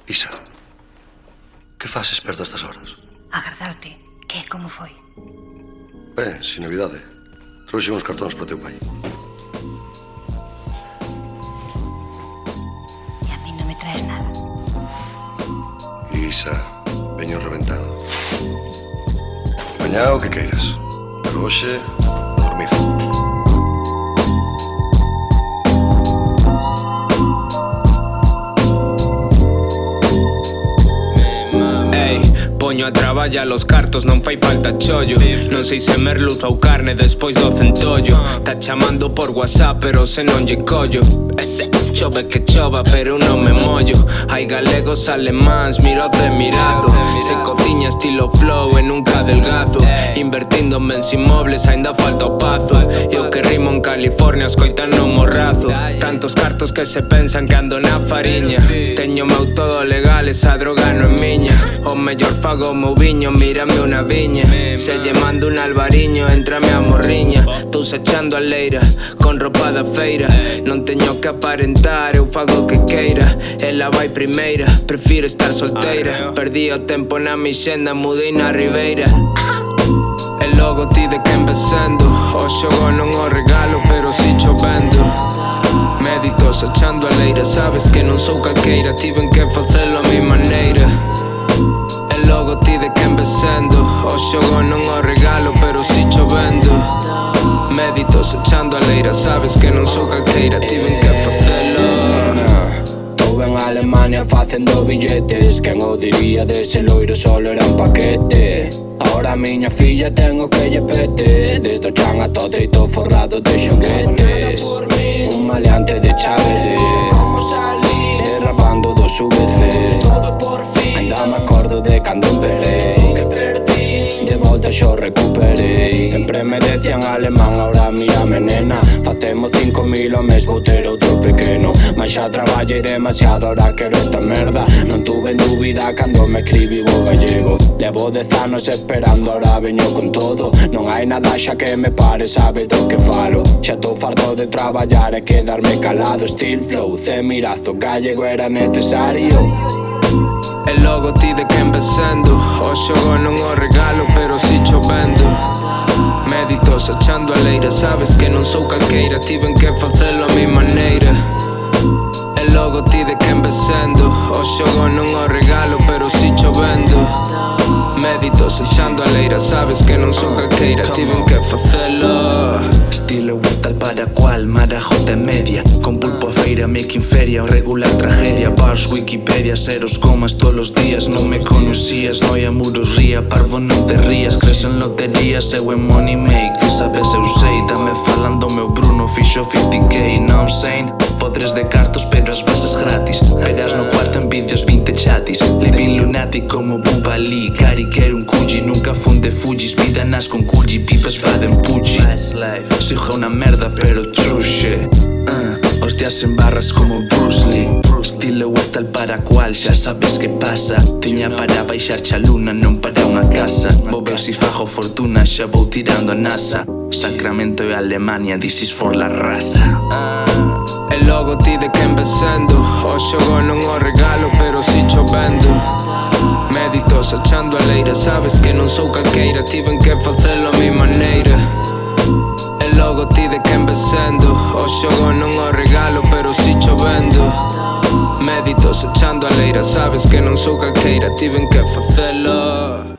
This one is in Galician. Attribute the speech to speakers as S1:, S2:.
S1: Isa, que faces perto estas horas?
S2: Agardarte. Que, como foi?
S1: Ben, sin novidade. Trouxe uns cartóns para o teu pai.
S2: E a mí non me traes nada.
S1: Isa, veño reventado. Mañá o que queiras. Pero hoxe, a dormir.
S3: Poño a traballa los cartos, non fai falta chollo. Non sei se merluza ou carne despois do centollo. Tá chamando por WhatsApp pero se non lle collo. Chove que chova pero non me mollo. Hai galegos, alemáns, miro de mirado. Se cociña estilo flow e nunca delgazo. Invertindo en bens inmobles aínda falta o pazo. Eu que rimo en California escoitan no morrazo. Tantos cartos que se pensan que ando na fariña. Teño meu todo legal, esa droga non é miña. O mellor fago meu viño, mírame unha viña. Se lle mando un albariño, entrame a morriña. Tous echando a leira, con roupa da feira. Non teño que aparentar, eu fago o que queira. Ela vai primeira, prefiro estar solteira. Perdí o tempo na mi xenda, mudei na ribeira. E logo ti de quen besendo. O xogo non o regalo, pero si chovendo. Meditos echando a leira, sabes que non sou calqueira. Tiven que facelo a mi maneira. E logo ti de quen besendo. O xogo non o regalo, pero si chovendo. Meditos echando a leira, sabes que non sou calqueira. Tiven que facelo.
S4: Estou en Alemania facendo billetes. Quen o diría dese loiro solo era un paquete. Ahora miña filla tengo que lle pete. Desde o chan a todo e todo forrado de xoguetes. Un maleante de Chavete. Como salí derrapando dos UBC. Todo por fin. Ainda me acordo de cando empecé. Que perdí, de volta xo recuperei. Sempre me decían alemán, ahora mírame nena. Facemos 5.000 ao mes, vou ter outro pequeno. Mas xa traballei demasiado, ahora quero esta merda. Non tuve en dúbida cando me escribí o gallego. Levo 10 anos esperando, ahora veño con todo. Non hai nada xa que me pare, sabe do que falo. Xa estou farto de traballar e quedarme calado. Still flow, mirazo gallego era necesario.
S3: E logo ti de quen besendo. O xogo non o regalo, pero si chovendo. Meditos echando a leira, sabes que non sou calqueira. Tiven que facelo a mi maneira. E logo ti de quen besendo. O xogo non o regalo, pero si chovendo. Meditos echando a leira, sabes que non sou calqueira. Tiven que facelo.
S5: Estilo tal para cual, marajota media. Con pulpo a feira, making feria, o regular tragedia. Bars, Wikipedia, ceros, comas todos los días. Non me conocías, noia, muros, ría. Parvo, non te rías, crees en loterías. Eu en money make, ti sabes eu sei. Dame falando meu Bruno, fixo 50k. Non sane, podres de cartos, pero as bases gratis. Verás no cuarto en vídeos 20 chatis. Living lunatic como Bumba Lee. Cari quero un Kuji, nunca funde Fujis. Vida nas con Kuji, pipas Baden Pucci. Soy una merda pero true shit. Hostias en barras como Bruce Lee. Estilo tal para cual, xa sabes que pasa. Tiña para baixar xa luna, non para unha casa. Vou ver si fajo fortuna, xa vou tirando a NASA. Sacramento e Alemania, this is for la raza.
S3: E logo ti de quen besendo. O xogo non o regalo, pero si chovendo. Meditos echando a leira, sabes que non sou calqueira. Tiven que facelo a mi maneira. E logo ti de quen besendo. O xogo non o regalo, pero si chovendo. Meditos echando a leira, sabes que non sou calqueira. Tiven que facelo.